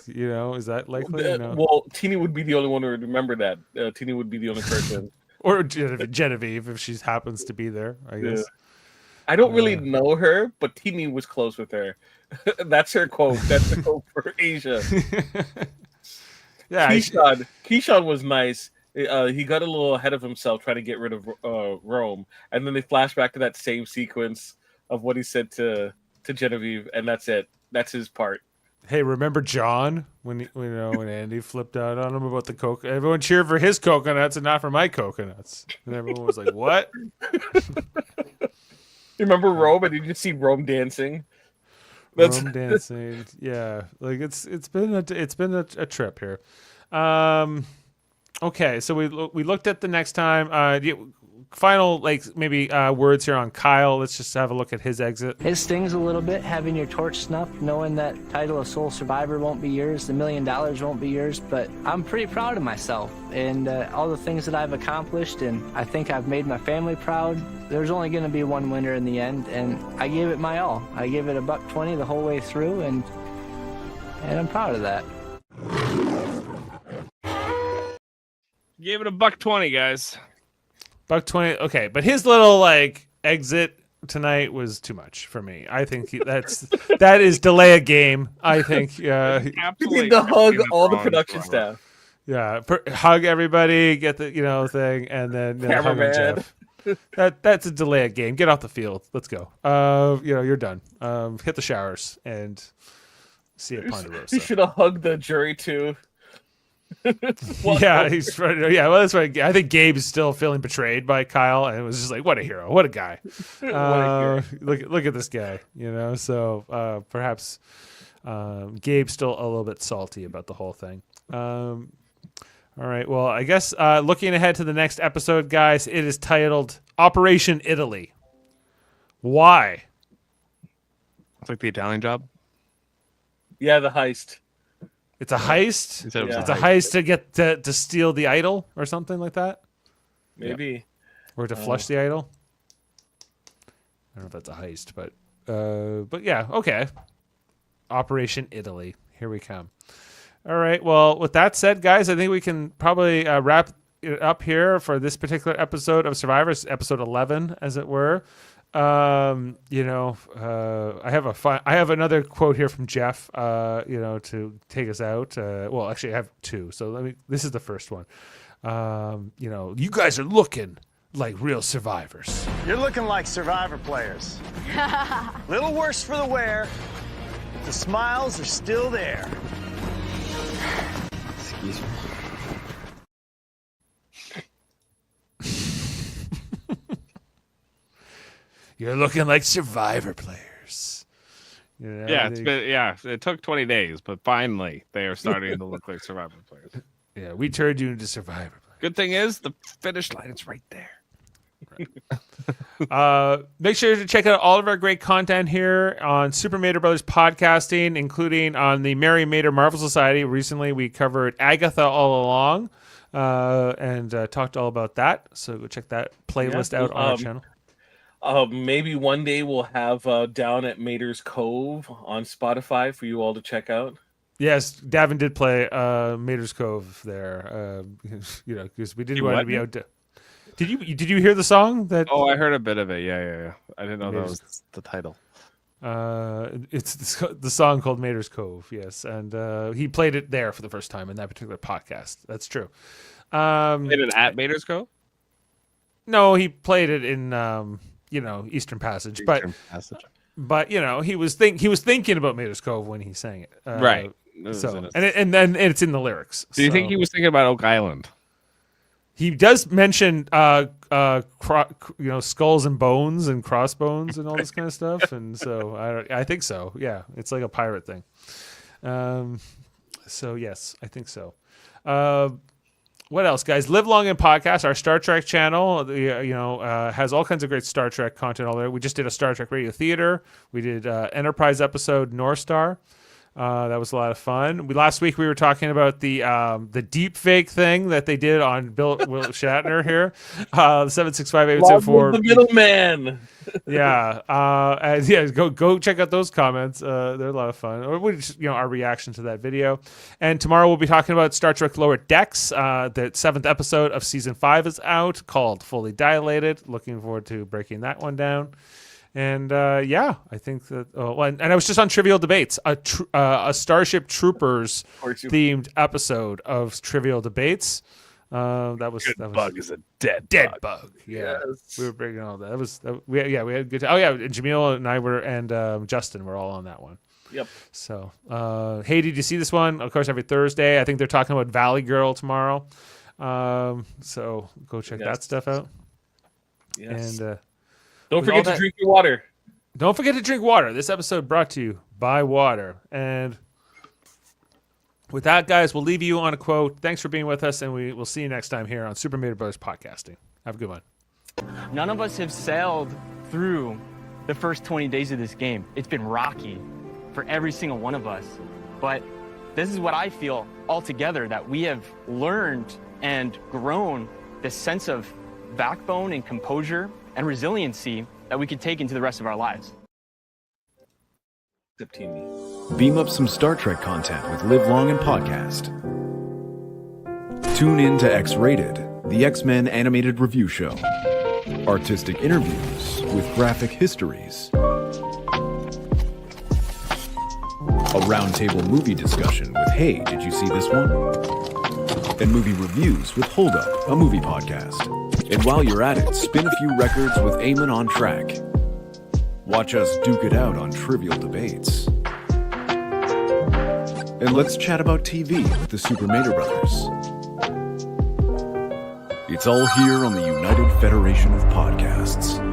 S1: Is that likely?
S2: Well, Teeny would be the only one who would remember that. Teeny would be the only person.
S1: Or Genevieve, if she happens to be there, I guess.
S2: Yeah. I don't really know her, but Teeny was close with her. That's her quote. That's the quote for Asia.
S1: Yeah,
S2: Keyshawn was nice. He got a little ahead of himself trying to get rid of Rome, and then they flash back to that same sequence of what he said to Genevieve, and that's it. That's his part.
S1: Hey, remember John when Andy flipped out on him about the coke? Everyone cheered for his coconuts and not for my coconuts, and everyone was like, "What?"
S2: You remember Rome? And did you see Rome dancing?
S1: Rome dancing, yeah. Like it's been a trip here. Okay, so we looked at the next time. Final maybe words here on Kyle. Let's just have a look at his exit.
S10: It stings a little bit having your torch snuffed, knowing that title of sole survivor won't be yours, the $1 million won't be yours, but I'm pretty proud of myself and all the things that I've accomplished, and I think I've made my family proud. There's only going to be one winner in the end, and I gave it my all. I gave it $120 the whole way through, and I'm proud of that.
S3: Gave it $120, guys.
S1: $120. Okay, but his little exit tonight was too much for me. I think that is delay a game. I think
S2: you need to hug all the production staff.
S1: Yeah, hug everybody, get the thing, and then hug on Jeff. That's a delay a game. Get off the field. Let's go. You're done. Hit the showers and see a Ponderosa.
S2: He should have hugged the jury too.
S1: Yeah, he's right. Yeah, well, that's right. I think Gabe is still feeling betrayed by Kyle, and it was just like, what a hero, what a guy. Look at this guy, So perhaps Gabe's still a little bit salty about the whole thing. All right. Well, I guess looking ahead to the next episode, guys, it is titled Operation Italy. Why?
S3: It's like the Italian Job.
S2: Yeah, the heist.
S1: It's a heist.
S3: It's a
S1: heist to get to steal the idol or something like that.
S2: Maybe.
S1: Or to flush the idol. I don't know if that's a heist, but yeah, okay. Operation Italy. Here we come. All right. Well, with that said, guys, I think we can probably wrap it up here for this particular episode of Survivors, episode 11, as it were. I have another quote here from Jeff, to take us out. Well, actually I have two. So this is the first one. You guys are looking like real survivors.
S5: You're looking like Survivor players. Little worse for the wear. The smiles are still there.
S8: Excuse me.
S1: You're looking like Survivor players.
S3: It took 20 days, but finally they are starting to look like Survivor players.
S1: Yeah, we turned you into Survivor players.
S3: Good thing is the finish line is right there.
S1: Make sure to check out all of our great content here on Super Mater Brothers Podcasting, including on the Mary Mater Marvel Society. Recently, we covered Agatha all along and talked all about that. So go check that playlist out on our channel.
S2: Maybe one day we'll have Down at Mater's Cove on Spotify for you all to check out.
S1: Yes, Davin did play Mater's Cove there. Because we didn't want to be out. Did you hear the song?
S3: Oh, I heard a bit of it. Yeah. I didn't know that was the title.
S1: It's the song called Mater's Cove. Yes, and he played it there for the first time in that particular podcast. That's true.
S3: Played it at Mater's Cove?
S1: No, he played it in Eastern Passage, but he was thinking about Mater's Cove when he sang it.
S3: Right.
S1: So and then it's in the lyrics.
S3: Do you think he was thinking about Oak Island?
S1: He does mention, skulls and bones and crossbones and all this kind of stuff, and so I think so. Yeah, it's like a pirate thing. So yes, I think so. What else, guys? Live Long and Podcast, our Star Trek channel, has all kinds of great Star Trek content all there. We just did a Star Trek Radio Theater. We did Enterprise episode North Star. That was a lot of fun. Last week we were talking about the deep fake thing that they did on Will Shatner here. 765-874.
S2: The middleman.
S1: Go check out those comments. They're a lot of fun. Or our reaction to that video. And tomorrow we'll be talking about Star Trek Lower Decks. The 7th episode of season 5 is out, called Fully Dilated. Looking forward to breaking that one down. And I think that. And I was just on Trivial Debates, a Starship Troopers themed episode of Trivial Debates. That was
S3: bug is a dead
S1: bug. Yeah, yes. We were breaking all that. We had a good. Oh yeah, and Jaemeel and I and Justin were all on that one.
S2: Yep.
S1: So, hey, did you see this one? Of course, every Thursday. I think they're talking about Valley Girl tomorrow. So go check that stuff out.
S2: Yes.
S1: And.
S2: Don't forget to drink your water.
S1: Don't forget to drink water. This episode brought to you by water. And with that, guys, we'll leave you on a quote. Thanks for being with us, and we'll see you next time here on Super Mario Brothers Podcasting. Have a good one.
S9: None of us have sailed through the first 20 days of this game. It's been rocky for every single one of us. But this is what I feel altogether, that we have learned and grown this sense of backbone and composure and resiliency that we could take into the rest of our lives.
S11: Beam up some Star Trek content with Live Long and Podcast. Tune in to X-Rated, the X-Men animated review show. Artistic interviews with graphic histories. A roundtable movie discussion with Hey, did you see this one? And movie reviews with Hold Up, a movie podcast. And while you're at it, spin a few records with Eamon on Track. Watch us duke it out on Trivial Debates. And let's chat about TV with the Super Mario Brothers. It's all here on the United Federation of Podcasts.